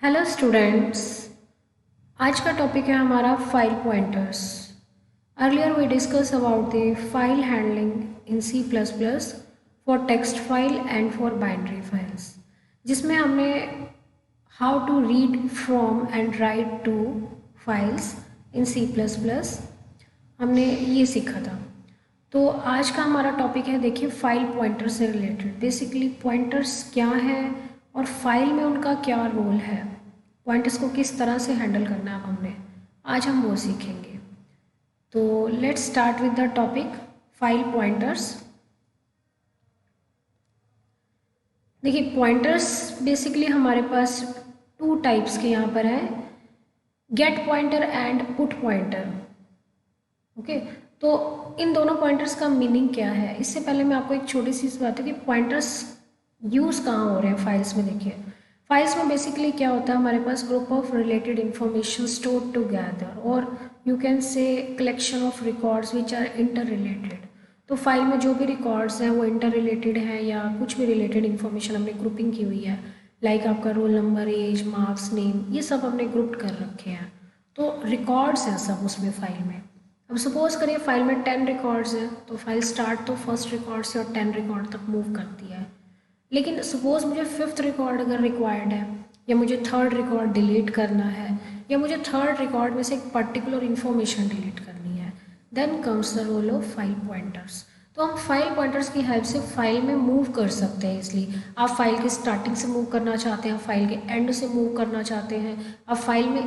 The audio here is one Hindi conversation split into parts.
Hello students. आज का टॉपिक है हमारा file pointers. Earlier we discuss about the file handling in C plus plus for text file and for binary files, जिसमें हमने how to read from and write to files in C plus plus हमने ये सीखा था। तो आज का हमारा टॉपिक है, देखिए, फाइल पॉइंटर से रिलेटेड। बेसिकली पॉइंटर्स क्या है और फाइल में उनका क्या रोल है, पॉइंटर्स को किस तरह से हैंडल करना है हमने, आज हम वो सीखेंगे। तो let's start with the topic file pointers. देखिए, पॉइंटर्स बेसिकली हमारे पास टू टाइप्स के यहाँ पर है, gate pointer and put pointer. Okay, तो इन दोनों पॉइंटर्स का मीनिंग क्या है, इससे पहले मैं आपको एक छोटी सी बात है कि पॉइंटर्स यूज़ कहाँ हो रहे हैं फाइल्स में। देखिए, फाइल्स में बेसिकली क्या होता है, हमारे पास group of related information stored together, और you can say collection of records which are inter related. तो फाइल में जो भी रिकॉर्ड्स हैं वो इंटर रिलेटेड है, या कुछ भी रिलेटेड इन्फॉर्मेशन हमने ग्रुपिंग की हुई है, लाइक आपका roll number, age, marks, name, ये सब हमने ग्रुप कर रखे हैं। तो रिकॉर्ड्स हैं सब उसमें फाइल में। अब सपोज करिए फाइल में 10 रिकॉर्ड्स हैं, तो फाइल स्टार्ट तो फर्स्ट रिकॉर्ड से और 10 रिकॉर्ड तक मूव करती है। लेकिन सपोज मुझे फिफ्थ रिकॉर्ड अगर रिक्वायर्ड है, या मुझे थर्ड रिकॉर्ड डिलीट करना है, या मुझे थर्ड रिकॉर्ड में से एक पर्टिकुलर इन्फॉर्मेशन डिलीट करनी है, then comes the role of file pointers. तो हम फाइल पॉइंटर्स की हेल्प से फाइल में मूव कर सकते हैं। इसलिए आप फाइल के स्टार्टिंग से मूव करना चाहते हैं, फाइल के एंड से मूव करना चाहते हैं, आप फाइल में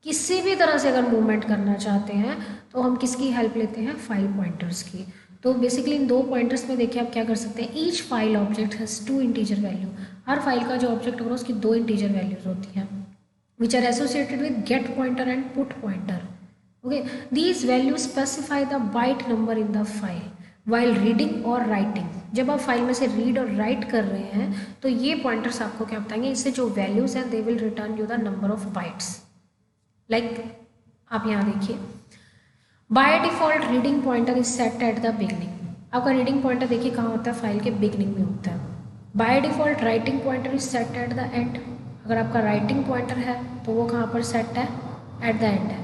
किसी भी तरह से अगर मूवमेंट करना चाहते हैं, तो हम किसकी हेल्प लेते हैं, फाइल पॉइंटर्स की। तो बेसिकली इन दो पॉइंटर्स में देखिए आप क्या कर सकते हैं, each file object has two integer value. हर फाइल का जो ऑब्जेक्ट होगा उसकी दो इंटीजर वैल्यूज होती हैं, which are associated with get pointer and put pointer. Okay, these value specify the byte number in the file while reading और राइटिंग। जब आप फाइल में से रीड और राइट कर रहे हैं, तो ये पॉइंटर्स आपको क्या बताएंगे, इससे जो वैल्यूज हैं they will return you the number of bytes. Like आप यहाँ देखिए, by default reading pointer is set at the beginning. आपका रीडिंग पॉइंटर देखिए कहाँ होता है, फाइल के बिगनिंग में होता है। By default writing pointer is set at the end. अगर आपका राइटिंग पॉइंटर है तो वो कहाँ पर सेट है, एट द एंड है।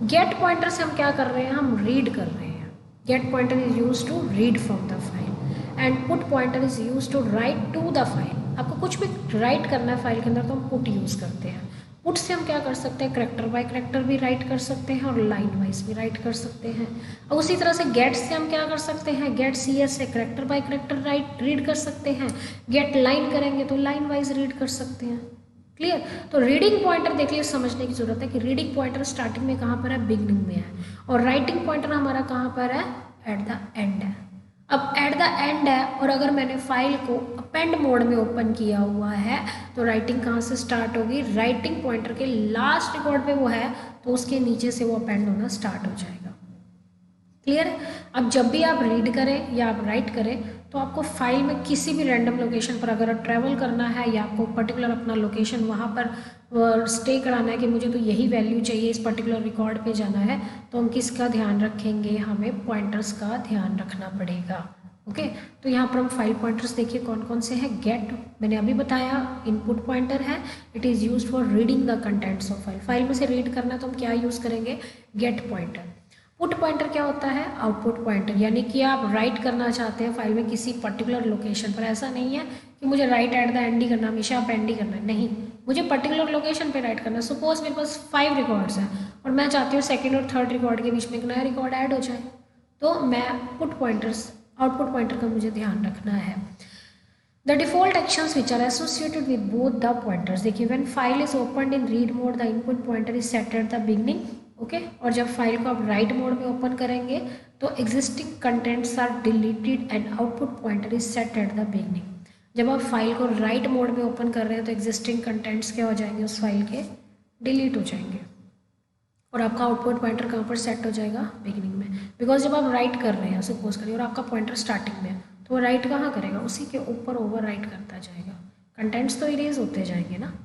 गेट पॉइंटर से हम क्या कर रहे हैं, हम रीड कर रहे हैं। Get pointer is use to read from the file and put pointer is use to write to the file. आपको कुछ भी राइट करना है फाइल के अंदर तो हम पुट यूज़ करते हैं। पुट से हम क्या कर सकते हैं, करेक्टर बाय करेक्टर भी राइट कर सकते हैं और लाइन वाइज भी राइट कर सकते हैं। और उसी तरह से गेट से हम क्या कर सकते हैं, गेट सी एस से character by character write read कर सकते हैं। गेट लाइन करेंगे तो लाइन वाइज रीड कर सकते हैं। क्लियर। तो रीडिंग पॉइंटर देखिए समझने की जरूरत है कि रीडिंग पॉइंटर स्टार्टिंग में कहाँ पर है, बिगनिंग में है, और राइटिंग पॉइंटर हमारा कहाँ पर है, एट द एंड है। अब एट द एंड है, और अगर मैंने फाइल को अपेंड मोड में ओपन किया हुआ है, तो राइटिंग कहाँ से स्टार्ट होगी, राइटिंग पॉइंटर के लास्ट रिकॉर्ड पे वो है, तो उसके नीचे से वो अपेंड होना स्टार्ट हो जाएगा। क्लियर है। अब जब भी आप रीड करें या आप राइट करें, तो आपको फाइल में किसी भी रैंडम लोकेशन पर अगर ट्रैवल करना है, या आपको पर्टिकुलर अपना लोकेशन वहाँ पर स्टे कराना है कि मुझे तो यही वैल्यू चाहिए, इस पर्टिकुलर रिकॉर्ड पे जाना है, तो हम किसका ध्यान रखेंगे, हमें पॉइंटर्स का ध्यान रखना पड़ेगा। ओके, तो यहाँ पर हम फाइल पॉइंटर्स देखिए कौन कौन से हैं। गेट मैंने अभी बताया, इनपुट पॉइंटर है, it is use for reading the contents of file. File में से रीड करना है तो हम क्या यूज़ करेंगे, गेट पॉइंटर। पुट पॉइंटर क्या होता है, आउटपुट पॉइंटर, यानी कि आप राइट करना चाहते हैं फाइल में किसी पर्टिकुलर लोकेशन पर। ऐसा नहीं है कि मुझे right at the and he करना, हमेशा आप एंड ही करना है, नहीं, मुझे पर्टिकुलर लोकेशन पे राइट करना है। सपोज मेरे पास 5 रिकॉर्ड्स हैं और मैं चाहती हूँ सेकंड और थर्ड रिकॉर्ड के बीच में एक नया रिकॉर्ड ऐड हो जाए, तो मैं पुट पॉइंटर्स, आउटपुट पॉइंटर का मुझे ध्यान रखना है। The default actions which are associated with both the pointers, देखिए when file is opened in read mode the input pointer is set at the beginning, okay, और जब फाइल को आप राइट मोड में ओपन करेंगे तो existing contents are deleted and output pointer is set at the beginning. जब आप फाइल को राइट मोड में ओपन कर रहे हैं तो एग्जिस्टिंग कंटेंट्स क्या हो जाएंगे, उस फाइल के डिलीट हो जाएंगे, और आपका आउटपुट पॉइंटर कहाँ पर सेट हो जाएगा, बिगिनिंग में। बिकॉज जब आप राइट कर रहे हैं सपोज करिए और आपका पॉइंटर स्टार्टिंग में है, तो वो राइट कहाँ करेगा, उसी के ऊपर ओवर राइट करता जाएगा, कंटेंट्स तो इरेज होते जाएंगे ना।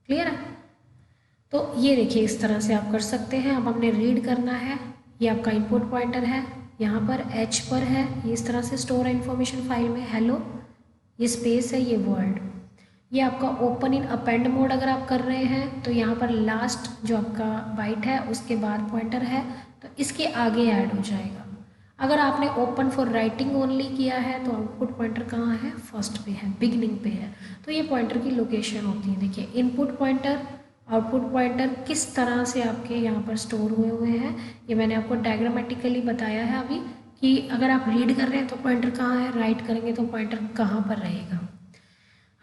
क्लियर है। तो ये देखिए इस तरह से आप कर सकते हैं। अब हमने रीड करना है, ये आपका इनपुट पॉइंटर है, यहाँ पर एच पर है, ये इस तरह से स्टोर है इन्फॉर्मेशन फाइल में, हेलो, ये स्पेस है, ये वर्ड, ये आपका ओपन इन अपेंड मोड अगर आप कर रहे हैं तो यहाँ पर लास्ट जो आपका बाइट है उसके बाद पॉइंटर है तो इसके आगे ऐड हो जाएगा। अगर आपने ओपन फॉर राइटिंग ओनली किया है तो आउटपुट पॉइंटर कहाँ है, फर्स्ट पे है, बिगनिंग पे है। तो ये पॉइंटर की लोकेशन होती है। देखिए इनपुट पॉइंटर, आउटपुट पॉइंटर किस तरह से आपके यहाँ पर स्टोर हुए हैं ये मैंने आपको डायग्रामेटिकली बताया है अभी, कि अगर आप रीड कर रहे हैं तो पॉइंटर कहाँ है, राइट करेंगे तो पॉइंटर कहाँ पर रहेगा।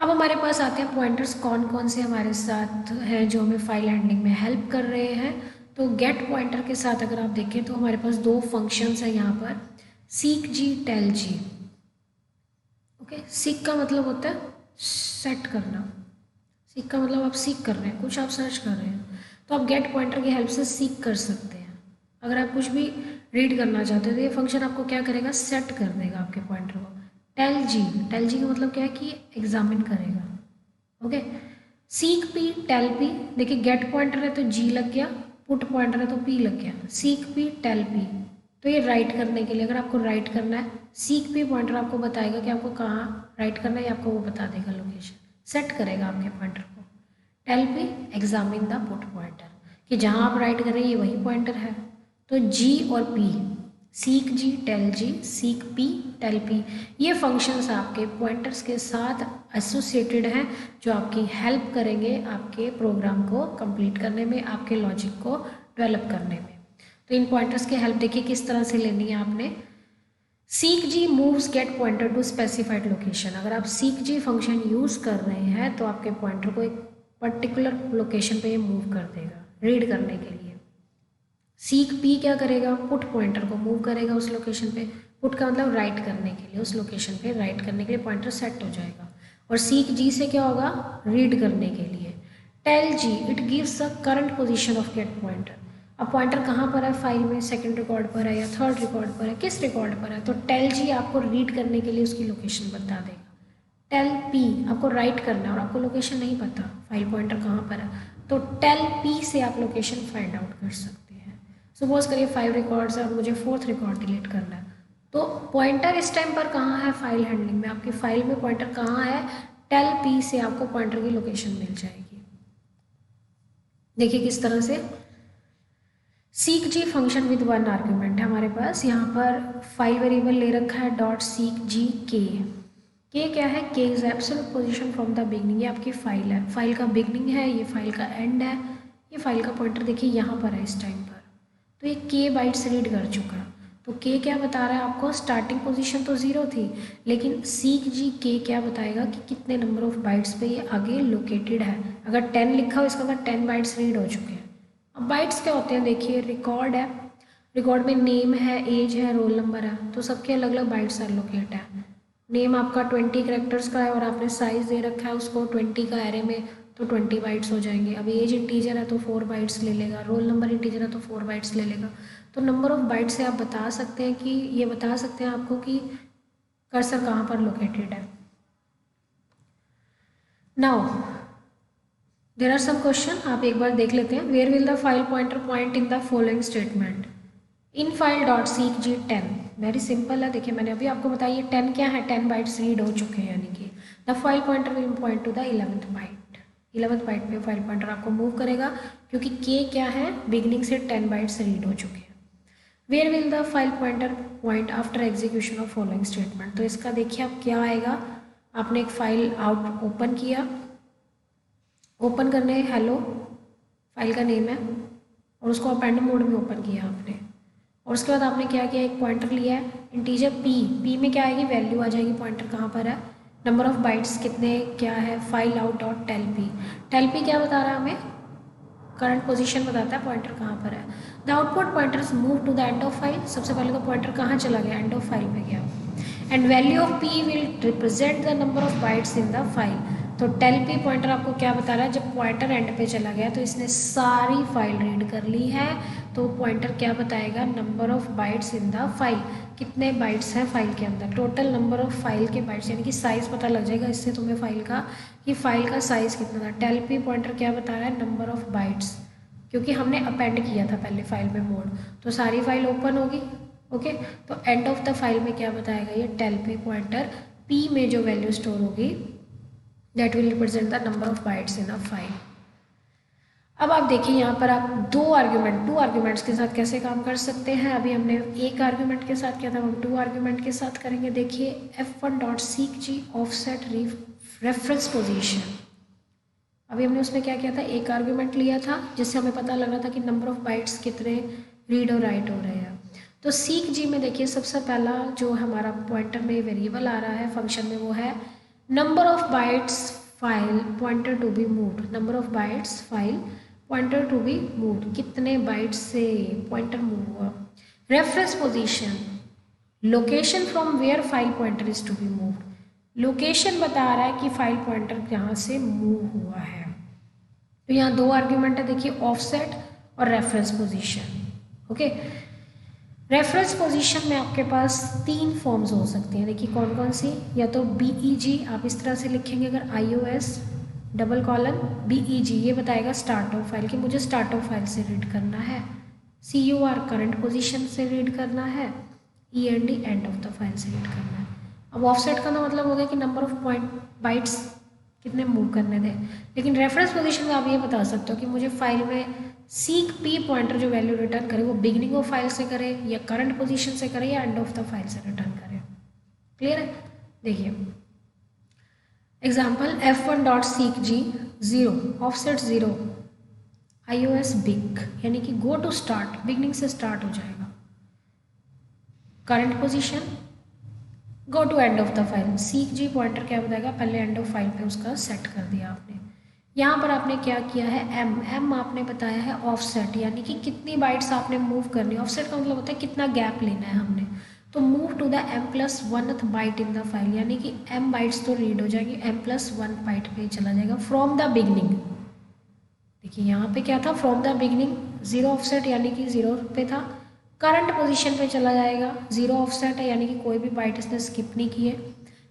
अब हमारे पास आते हैं पॉइंटर्स कौन कौन से हमारे साथ हैं जो हमें फाइल हैंडलिंग में हेल्प कर रहे हैं। तो गेट पॉइंटर के साथ अगर आप देखें तो हमारे पास दो फंक्शंस हैं यहाँ पर, सीक जी, टेल जी। ओके, सीक का मतलब होता है सेट करना, सीक का मतलब आप सीक कर रहे हैं, कुछ आप सर्च कर रहे हैं तो आप गेट पॉइंटर की हेल्प से सीक कर सकते हैं। अगर आप कुछ भी रीड करना चाहते हो तो ये फंक्शन आपको क्या करेगा, सेट कर देगा आपके पॉइंटर को। टेल जी, टेल जी का मतलब क्या है कि एग्जामिन करेगा। Okay, seek p, tell p, देखिए गेट पॉइंटर है तो जी लग गया, पुट पॉइंटर है तो पी लग गया, सीक पी, टेल पी। तो ये राइट करने के लिए, अगर आपको राइट करना है, सीक पी पॉइंटर आपको बताएगा कि आपको कहाँ राइट करना है, आपको वो बता देगा लोकेशन, सेट करेगा आपके पॉइंटर को। Tell p, examine the put pointer, कि जहाँ आप राइट कर रहे हैं ये वही पॉइंटर है। तो जी और पी, सीक जी, tell G, seek p, tell P, ये फंक्शंस आपके पॉइंटर्स के साथ एसोसिएटेड हैं जो आपकी हेल्प करेंगे आपके प्रोग्राम को कंप्लीट करने में, आपके लॉजिक को डेवलप करने में। तो इन पॉइंटर्स की हेल्प देखिए किस तरह से लेनी है आपने। Seek g moves get pointer to specified location, अगर आप सीक जी फंक्शन यूज़ कर रहे हैं तो आपके पॉइंटर को एक पर्टिकुलर लोकेशन पे ये मूव कर देगा रीड करने के लिए। सीक पी क्या करेगा, पुट पॉइंटर को मूव करेगा उस लोकेशन पे, पुट का मतलब राइट करने के लिए, उस लोकेशन पे राइट करने के लिए पॉइंटर सेट हो जाएगा। और सीक जी से क्या होगा, रीड करने के लिए। Tell g, it gives the current position of get pointer, अब पॉइंटर कहाँ पर है फाइल में, सेकंड रिकॉर्ड पर है या थर्ड रिकॉर्ड पर है, किस रिकॉर्ड पर है, तो टेल जी आपको रीड करने के लिए उसकी लोकेशन बता देगा। टेल पी, आपको राइट करना है और आपको लोकेशन नहीं पता फाइल पॉइंटर कहाँ पर है, तो टेल पी से आप लोकेशन फाइंड आउट कर सकते हैं। सपोज करिए 5 रिकॉर्ड्स है और मुझे 4th रिकॉर्ड डिलीट करना है, तो पॉइंटर इस टाइम पर कहाँ है फाइल हैंडलिंग में, आपकी फाइल में पॉइंटर कहाँ है, टेल पी से आपको पॉइंटर की लोकेशन मिल जाएगी। देखिए किस तरह से। Seek g function with one argument है हमारे पास, यहाँ पर फाइल वेरिएबल ले रखा है डॉट सीक जी के क्या है, के is absolute position from the beginning, ये आपकी फाइल है, फाइल का बिगनिंग है, ये फाइल का एंड है, ये फाइल का पॉइंटर देखिए यहाँ पर है इस टाइम पर, तो ये के बाइट्स रीड कर चुका है। तो के क्या बता रहा है आपको, स्टार्टिंग पोजीशन तो 0 थी, लेकिन सीक जी के क्या बताएगा कि कितने नंबर ऑफ बाइट्स पे ये आगे लोकेटेड है। अगर 10 लिखा हो इसका मतलब 10 बाइट्स रीड हो चुके हैं। अब बाइट्स क्या होते हैं, देखिए रिकॉर्ड है, रिकॉर्ड में नेम है, एज है, रोल नंबर है, तो सबके अलग अलग बाइट्स एलोकेट है। नेम आपका 20 कैरेक्टर्स का है और आपने साइज दे रखा है उसको 20 का एरे में, तो 20 बाइट्स हो जाएंगे। अब एज इंटीजर है तो 4 बाइट्स ले लेगा, रोल नंबर इंटीजर है तो 4 बाइट्स ले लेगा। तो नंबर ऑफ बाइट्स से आप बता सकते हैं कि ये बता सकते हैं आपको कि कर्सर कहाँ पर लोकेटेड है। Now there are some question, आप एक बार देख लेते हैं। Where will the file pointer point in the following statement, in file dot seek g 10, very simple है। देखिए मैंने अभी आपको बताया ये 10 क्या है, 10 बाइट्स रीड हो चुके हैं, यानी कि the file pointer will point to the 11th byte, 11th byte पे फाइल पॉइंटर आपको मूव करेगा, क्योंकि के क्या है, बिगनिंग से 10 बाइट्स रीड हो चुके हैं। Where will the file pointer point after execution of following statement, तो इसका देखिए आप क्या आएगा, आपने एक फाइल आउट ओपन किया, ओपन करने हेलो फाइल का नेम है और उसको अपेंड मोड में ओपन किया आपने, और उसके बाद आपने क्या किया, एक पॉइंटर लिया है इंटीजर पी में क्या आएगी, वैल्यू आ जाएगी, पॉइंटर कहाँ पर है, नंबर ऑफ बाइट्स कितने क्या है, file out dot tell p क्या बता रहा है हमें, करंट पोजीशन बताता है पॉइंटर कहाँ पर है। The output pointers move to the end of file, सबसे पहले तो पॉइंटर कहाँ चला गया, एंड ऑफ फाइल में गया, and value of P will represent the number of bytes in the file. तो टेल पी पॉइंटर आपको क्या बता रहा है, जब पॉइंटर एंड पे चला गया तो इसने सारी फाइल रीड कर ली है, तो पॉइंटर क्या बताएगा, number of bytes in the file, कितने बाइट्स हैं फाइल के अंदर, टोटल नंबर ऑफ फाइल के बाइट्स, यानी कि साइज पता लग जाएगा इससे तुम्हें फाइल का, कि फाइल का साइज कितना था। टेल पी पॉइंटर क्या बता रहा है, नंबर ऑफ बाइट्स, क्योंकि हमने अपेंड किया था पहले फाइल में मोड, तो सारी फाइल ओपन होगी। ओके, तो एंड ऑफ द फाइल में क्या बताएगा ये टेल पी पॉइंटर, पी में जो वैल्यू स्टोर होगी that will represent the number of bytes in a file. अब आप देखिए यहाँ पर आप टू आर्ग्यूमेंट्स के साथ कैसे काम कर सकते हैं। अभी हमने एक आर्ग्यूमेंट के साथ किया था, हम टू आर्ग्यूमेंट के साथ करेंगे। देखिए f1 डॉट सीक जी ऑफसेट रेफरेंस पोजीशन। अभी हमने उसमें क्या किया था, एक आर्ग्यूमेंट लिया था जिससे हमें पता लग रहा था कि नंबर ऑफ बाइट्स कितने रीड और राइट हो रहे हैं। तो सीक जी में देखिए सबसे पहला जो हमारा पॉइंटर में वेरिएबल आ रहा है फंक्शन में, वो है number of bytes file pointer to be moved. Number of bytes file pointer to be moved, कितने बाइट्स से पॉइंटर मूव हुआ। Reference position, location from where file pointer is to be moved, location बता रहा है कि फाइल पॉइंटर कहाँ से मूव हुआ है। तो यहाँ दो आर्ग्यूमेंट है, देखिए ऑफसेट और reference position. Okay, reference position में आपके पास तीन फॉर्म्स हो सकती हैं। देखिए कौन कौन सी, या तो BEG आप इस तरह से लिखेंगे, अगर iOS डबल कॉलन BEG, ये बताएगा स्टार्ट ऑफ फाइल कि मुझे स्टार्ट ऑफ फाइल से रीड करना है। CUR करंट पोजीशन से रीड करना है। END and of the file से रीड करना है। अब ऑफसेट का तो मतलब हो गया कि नंबर ऑफ बाइट्स कितने मूव करने थे। लेकिन रेफरेंस पोजीशन में आप ये बता सकते हो कि मुझे फाइल में सीक पी पॉइंटर जो वैल्यू रिटर्न करे वो बिगनिंग ऑफ फाइल से करे, या करंट पोजीशन से करे, या एंड ऑफ द फाइल से रिटर्न करे। क्लियर है। देखिए example f1 dot seek g 0 offset 0 iOS beg, यानी कि गो टू स्टार्ट, बिगनिंग से स्टार्ट हो जाएगा। Current position go to end of the file, seek g pointer क्या बताएगा, पहले एंड ऑफ फाइल पे उसका सेट कर दिया आपने। यहाँ पर आपने क्या किया है, एम आपने बताया है ऑफसेट, यानी कि कितनी बाइट्स आपने मूव करनी है। ऑफसेट का मतलब होता है कितना गैप लेना है हमने। तो move to the m+1th byte in the file, यानी कि m बाइट्स तो रीड हो जाएगी, m+1 बाइट पे चला जाएगा फ्रॉम द बिगनिंग। देखिए यहाँ पे क्या था, फ्रॉम द बिगनिंग 0 ऑफसेट यानी कि 0 पे था। करंट पोजीशन पे चला जाएगा, 0 ऑफसेट है यानी कि कोई भी बाइट इसने स्किप नहीं की है।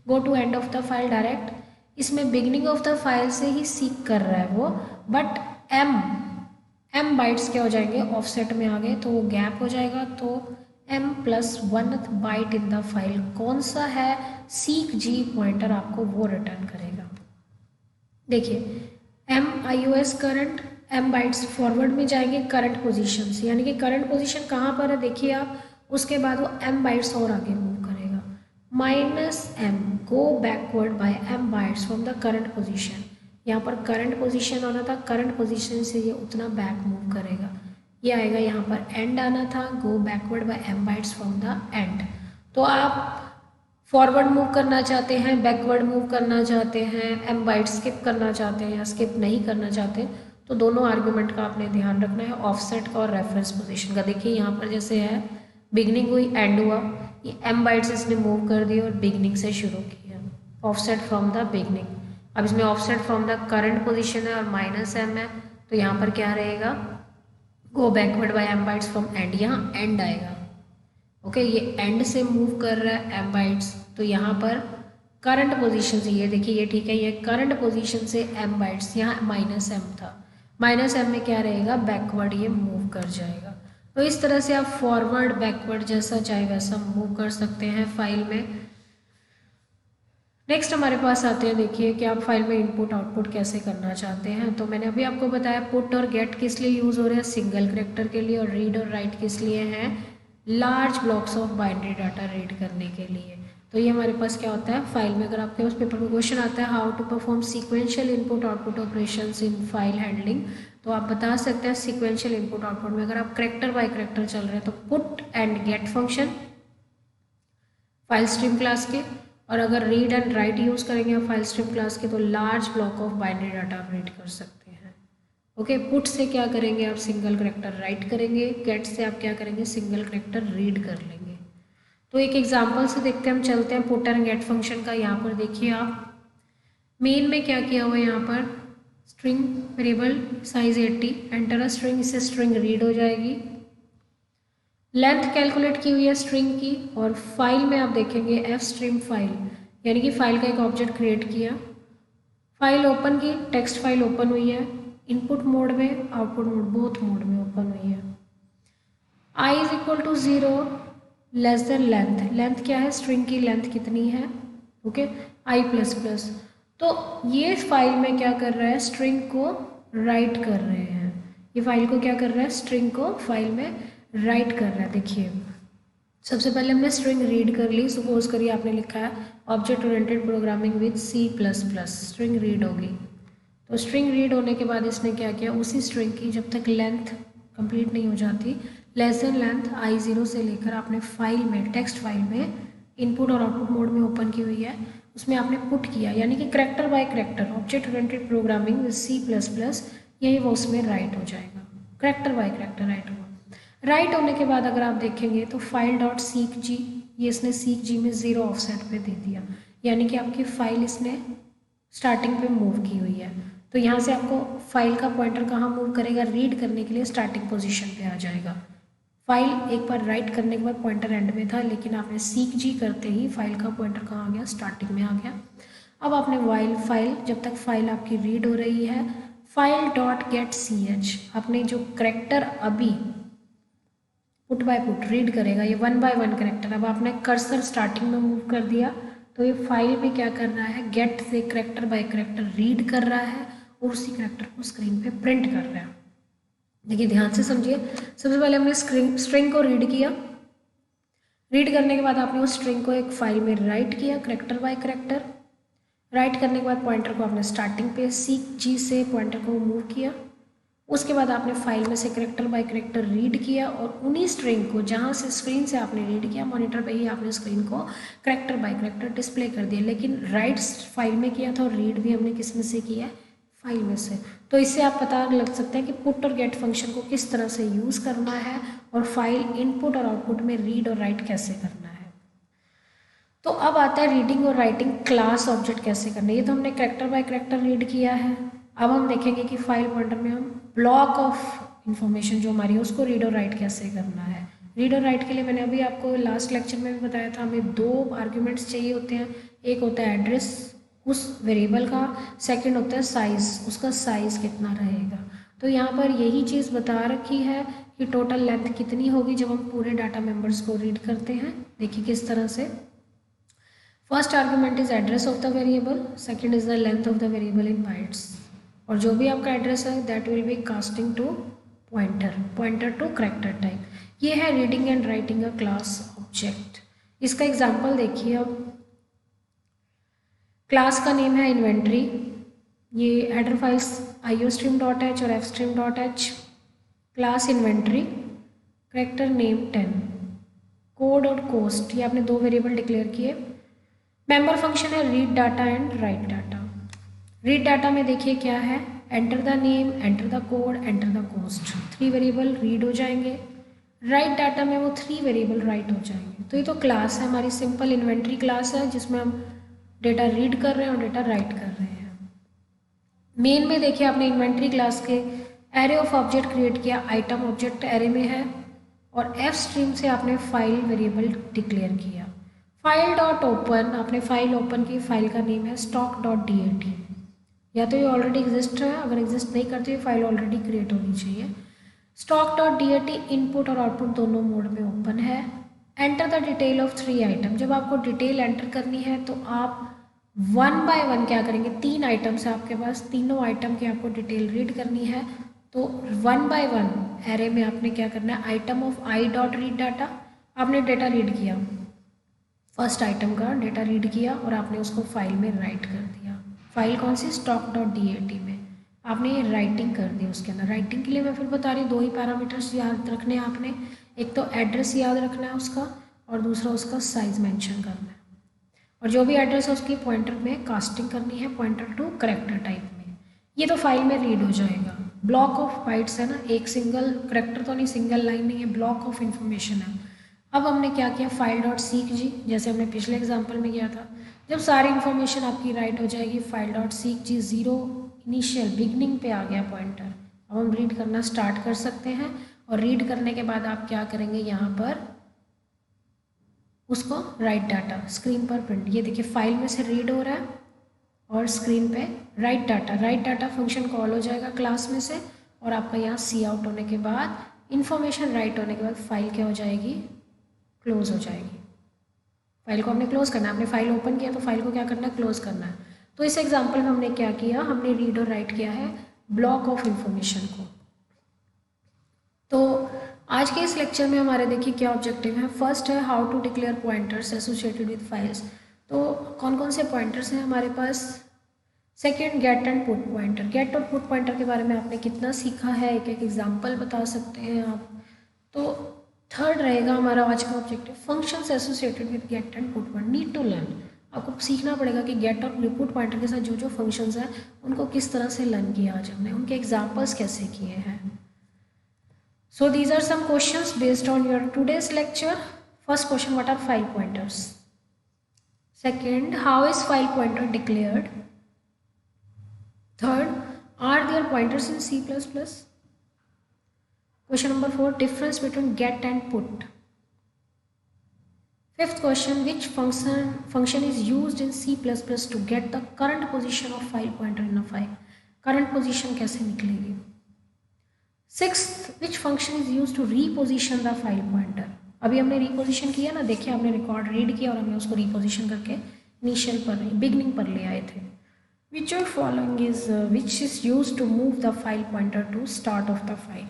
Go to end of the file direct, इसमें बिगनिंग ऑफ द फाइल से ही सीक कर रहा है वो, बट m बाइट्स क्या हो जाएंगे, ऑफसेट में आ गए तो वो गैप हो जाएगा। तो m+1th byte in the file कौन सा है, सीक जी पॉइंटर आपको वो रिटर्न करेगा। देखिए iOS current m bytes forward में जाएंगे करंट पोजीशन से, यानी कि करंट पोजीशन कहाँ पर है देखिए आप, उसके बाद वो m बाइट्स और आगे मूव करेगा। -m go backward by m bytes from the current position, यहाँ पर करंट पोजीशन आना था, करंट पोजीशन से ये उतना बैक मूव करेगा। ये आएगा यहाँ पर एंड आना था, go backward by m bytes from the end. तो आप फॉरवर्ड मूव करना चाहते हैं, बैकवर्ड मूव करना चाहते हैं, m बाइट स्किप करना चाहते हैं या स्किप नहीं करना चाहते, तो दोनों आर्ग्यूमेंट का आपने ध्यान रखना है, ऑफसेट का और रेफरेंस पोजीशन का। देखिए यहाँ पर जैसे है बिगनिंग हुई एंड हुआ, ये m बाइट्स इसने मूव कर दिए और बिगनिंग से शुरू किया, ऑफसेट फ्रॉम द बिगनिंग। अब इसमें offset from the current position है और -m है, तो यहाँ पर क्या रहेगा, go backward by m bytes from end, यहाँ एंड आएगा। ओके ये एंड से मूव कर रहा है m बाइट्स, तो यहाँ पर करंट पोजीशन से, ये देखिए ये ठीक है, ये करंट पोजीशन से m बाइट्स, यहाँ -m था, -m में क्या रहेगा, बैकवर्ड ये मूव कर जाएगा। तो इस तरह से आप फॉरवर्ड बैकवर्ड जैसा चाहे वैसा मूव कर सकते हैं फाइल में। नेक्स्ट हमारे पास आते हैं, देखिए कि आप फाइल में इनपुट आउटपुट कैसे करना चाहते हैं। तो मैंने अभी आपको बताया पुट और गेट किस लिए यूज़ हो रहे हैं, सिंगल करेक्टर के लिए, और रीड और राइट किस लिए हैं, large blocks of binary data read करने के लिए। तो ये हमारे पास क्या होता है फाइल में, अगर आपके पास पेपर में क्वेश्चन आता है how to perform sequential input output operations in file handling, तो आप बता सकते हैं सीक्वेंशियल इनपुट आउटपुट में अगर आप करेक्टर बाय करेक्टर चल रहे हैं तो put and get function file stream class के, और अगर रीड एंड राइट यूज़ करेंगे आप फाइल स्ट्रीम क्लास के तो large block of binary data आप रीड कर सकते हैं। ओके पुट से क्या करेंगे आप सिंगल करेक्टर राइट करेंगे, गेट से आप क्या करेंगे सिंगल करेक्टर रीड कर लेंगे। तो एक एग्जांपल से देखते हैं, हम चलते हैं पुट एंड गेट फंक्शन का। यहाँ पर देखिए आप मेन में क्या किया हुआ है, यहाँ पर string variable size 80 enter a string, इससे स्ट्रिंग रीड हो जाएगी। लेंथ कैलकुलेट की हुई है स्ट्रिंग की, और फाइल में आप देखेंगे एफ स्ट्रीम फाइल, यानी कि फाइल का एक ऑब्जेक्ट क्रिएट किया, फाइल ओपन की, टेक्स्ट फाइल ओपन हुई है, इनपुट मोड में आउटपुट मोड बोथ मोड में ओपन हुई है। i is equal to 0 less than length, length क्या है स्ट्रिंग की लेंथ कितनी है, ओके i प्लस प्लस, तो ये फाइल में क्या कर रहा है, स्ट्रिंग को राइट कर रहे हैं। ये फाइल को क्या कर रहा है, स्ट्रिंग को फाइल में राइट कर रहा है। देखिए सबसे पहले हमने स्ट्रिंग रीड कर ली। सपोज करिए आपने लिखा है object oriented programming with C++, string read होगी। तो स्ट्रिंग रीड होने के बाद इसने क्या किया, उसी स्ट्रिंग की जब तक लेंथ कंप्लीट नहीं हो जाती, लेस देन लेंथ I0 से लेकर आपने फाइल में, टेक्स्ट फाइल में इनपुट और आउटपुट मोड में ओपन की हुई है, उसमें आपने पुट किया, यानी कि character by character object oriented programming with C++, यही वो उसमें राइट हो जाएगा, करैक्टर बाय करैक्टर राइट हुआ। राइट होने के बाद अगर आप देखेंगे तो फाइल डॉट सीक जी, ये इसने सीक जी में 0 ऑफसेट पे दे दिया, यानी कि आपकी फाइल इसने स्टार्टिंग पे मूव की हुई है। तो यहाँ से आपको फाइल का पॉइंटर कहाँ मूव करेगा, रीड करने के लिए स्टार्टिंग पोजीशन पे आ जाएगा। फाइल एक बार राइट करने के बाद पॉइंटर एंड में था, लेकिन आपने सीक जी करते ही फाइल का पॉइंटर कहाँ आ गया, स्टार्टिंग में आ गया। अब आपने वाइल फाइल, जब तक फाइल आपकी रीड हो रही है, फाइल डॉट गेट CH, आपने जो करेक्टर अभी पुट बाय पुट रीड करेगा, ये 1 बाय 1 करेक्टर, अब आपने कर्सर स्टार्टिंग में मूव कर दिया तो ये फाइल में क्या कर रहा है, गेट से करेक्टर बाय करेक्टर रीड कर रहा है और उसी करेक्टर को स्क्रीन पे प्रिंट कर रहा है। देखिए ध्यान से समझिए, सबसे पहले हमने स्ट्रिंग को रीड किया, रीड करने के बाद आपने उस स्ट्रिंग को एक फाइल में राइट किया करेक्टर बाय करेक्टर, राइट करने के बाद पॉइंटर को आपने स्टार्टिंग पे सीक जी से पॉइंटर को मूव किया, उसके बाद आपने फाइल में से करेक्टर बाय करेक्टर रीड किया और उन्हीं स्ट्रिंग को जहाँ से स्क्रीन से आपने रीड किया, मॉनिटर पे ही आपने स्क्रीन को करेक्टर बाय करेक्टर डिस्प्ले कर दिया। लेकिन राइट फाइल में किया था और रीड भी हमने किस में से किया है, फाइल में से। तो इससे आप पता लग सकता है कि पुट और गेट फंक्शन को किस तरह से यूज़ करना है और फाइल इनपुट और आउटपुट में रीड और राइट कैसे करना है। तो अब आता है रीडिंग और राइटिंग क्लास ऑब्जेक्ट कैसे करना है। ये तो हमने करेक्टर बाय करेक्टर रीड किया है। अब हम देखेंगे कि फाइल पॉइंटर में हम ब्लॉक ऑफ इंफॉर्मेशन जो हमारी है उसको रीड और राइट कैसे करना है। रीड और राइट के लिए मैंने अभी आपको लास्ट लेक्चर में भी बताया था, हमें 2 आर्ग्यूमेंट्स चाहिए होते हैं। एक होता है एड्रेस उस वेरिएबल का, सेकंड होता है साइज़, उसका साइज़ कितना रहेगा। तो यहाँ पर यही चीज़ बता रखी है कि टोटल लेंथ कितनी होगी जब हम पूरे डाटा मेंबर्स को रीड करते हैं। देखिए किस तरह से, first argument is address of the variable, second is the length of the variable in bytes, और जो भी आपका एड्रेस है that will be casting to pointer to character type. ये है reading and writing a class object. इसका एग्जांपल देखिए, अब क्लास का नेम है इन्वेंट्री, ये हेडर फाइल्स iostream.h और fstream.h, class inventory, character name 10, code और कोस्ट, ये आपने 2 वेरिएबल डिक्लेयर किए। मेंबर फंक्शन है read data and write data. Read data में देखिए क्या है, enter the name, enter the code, enter the cost, 3 variable read हो जाएंगे। राइट डाटा में वो 3 वेरिएबल राइट हो जाएंगे। तो ये तो क्लास है हमारी, सिंपल इन्वेंट्री क्लास है जिसमें हम डेटा रीड कर रहे हैं और डेटा राइट कर रहे हैं। मेन में देखिए आपने इन्वेंट्री क्लास के एरे ऑफ ऑब्जेक्ट क्रिएट किया, आइटम ऑब्जेक्ट एरे में है, और एफ स्ट्रीम से आपने फाइल वेरिएबल डिक्लेयर किया। फाइल डॉट ओपन, आपने फाइल ओपन की, फाइल का नेम है stock.dat, या तो ये ऑलरेडी एग्जिस्ट है, अगर एग्जिस्ट नहीं करती है फाइल ऑलरेडी क्रिएट होनी चाहिए। stock.dat इनपुट और आउटपुट दोनों मोड में ओपन है। Enter the detail of 3 item, जब आपको डिटेल एंटर करनी है तो आप 1 बाय 1 क्या करेंगे, 3 आइटम्स है आपके पास, तीनों आइटम की आपको डिटेल रीड करनी है। तो 1 बाय 1 एरे में आपने क्या करना है, item of I dot read data, आपने डेटा रीड किया, फर्स्ट आइटम का डेटा रीड किया और आपने उसको फाइल में राइट कर दिया। फाइल कौन सी, stock.dat में आपने ये राइटिंग कर दी। उसके अंदर राइटिंग के लिए मैं फिर बता रही हूँ 2 ही पैरामीटर्स याद रखने हैं आपने, एक तो एड्रेस याद रखना है उसका और दूसरा उसका साइज मेंशन करना है, और जो भी एड्रेस है उसकी पॉइंटर में कास्टिंग करनी है, पॉइंटर टू करेक्टर टाइप में। ये तो फाइल में रीड हो जाएगा। ब्लॉक ऑफ बाइट्स है ना, एक सिंगल करेक्टर तो नहीं, सिंगल लाइन नहीं है, ब्लॉक ऑफ इन्फॉर्मेशन है। अब हमने क्या किया, फाइल डॉट सीक जी, जैसे हमने पिछले एग्जाम्पल में किया था, जब सारी इन्फॉर्मेशन आपकी राइट हो जाएगी, file dot seek g 0 initial beginning पे आ गया पॉइंटर। अब हम रीड करना स्टार्ट कर सकते हैं, और रीड करने के बाद आप क्या करेंगे, यहाँ पर उसको राइट डाटा स्क्रीन पर प्रिंट, ये देखिए फाइल में से रीड हो रहा है और स्क्रीन पे राइट डाटा फंक्शन कॉल हो जाएगा क्लास में से, और आपका यहाँ सी आउट होने के बाद इन्फॉर्मेशन राइट होने के बाद फाइल क्या हो जाएगी, क्लोज हो जाएगी। फाइल को हमने क्लोज करना है, आपने फाइल ओपन किया तो फाइल को क्या करना है, क्लोज करना है। तो इस एग्जाम्पल में हमने क्या किया, हमने रीड और राइट किया है ब्लॉक ऑफ इंफॉर्मेशन को। तो आज के इस लेक्चर में हमारे देखिए क्या ऑब्जेक्टिव है। फर्स्ट है how to declare pointers associated with files. तो कौन कौन से पॉइंटर्स हैं हमारे पास। Second get and put pointer. Get और पुट पॉइंटर के बारे में आपने कितना सीखा है, एक एक एग्जाम्पल बता सकते हैं आप। तो थर्ड रहेगा हमारा आज का objective functions associated with get and put pointer. Need to learn, आपको सीखना पड़ेगा कि गेट और पुट पॉइंटर के साथ जो जो फंक्शंस हैं उनको किस तरह से लर्न किया आज हमने, उनके एग्जाम्पल्स कैसे किए हैं। So these are some questions based on your today's lecture. First question, what are file pointers? Second, how is file pointer declared? Third, are there pointers in C++? Question number 4, difference between get and put. Fifth question, which function is used in C++ to get the current position of file pointer in a file? Current position कैसे निकलेगी? Sixth, which function is use to reposition the file pointer. अभी हमने रीपोजिशन किया ना, देखिए हमने रिकॉर्ड रीड किया और हमने उसको रीपोजिशन करके इनिशियल पर बिगनिंग पर ले आए थे। Which of following is which is use to move the file pointer to start of the file.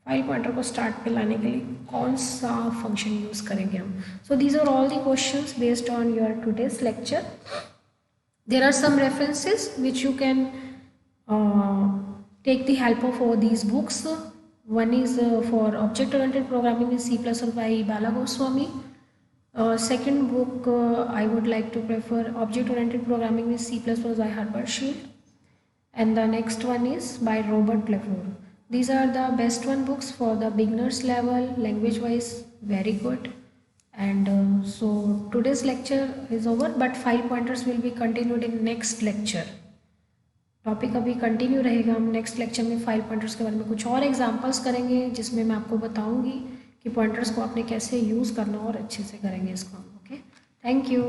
File pointer को स्टार्ट पे लाने के लिए कौन सा फंक्शन यूज करेंगे हम। So these are all the questions based on your today's lecture. There are some references which you can take the help of all these books. One is for object oriented programming in C++ by Bala Goswami. Second book I would like to prefer object oriented programming with C++ by Herbert Shield, and the next one is by Robert Lefleur. These are the best one books for the beginners level, language wise very good. And so today's lecture is over, but file pointers will be continued in next lecture. Topic अभी कंटिन्यू रहेगा। हम नेक्स्ट लेक्चर में फाइल पॉइंटर्स के बारे में कुछ और एग्जांपल्स करेंगे, जिसमें मैं आपको बताऊंगी कि पॉइंटर्स को आपने कैसे यूज़ करना और अच्छे से करेंगे इसको। Okay, thank you.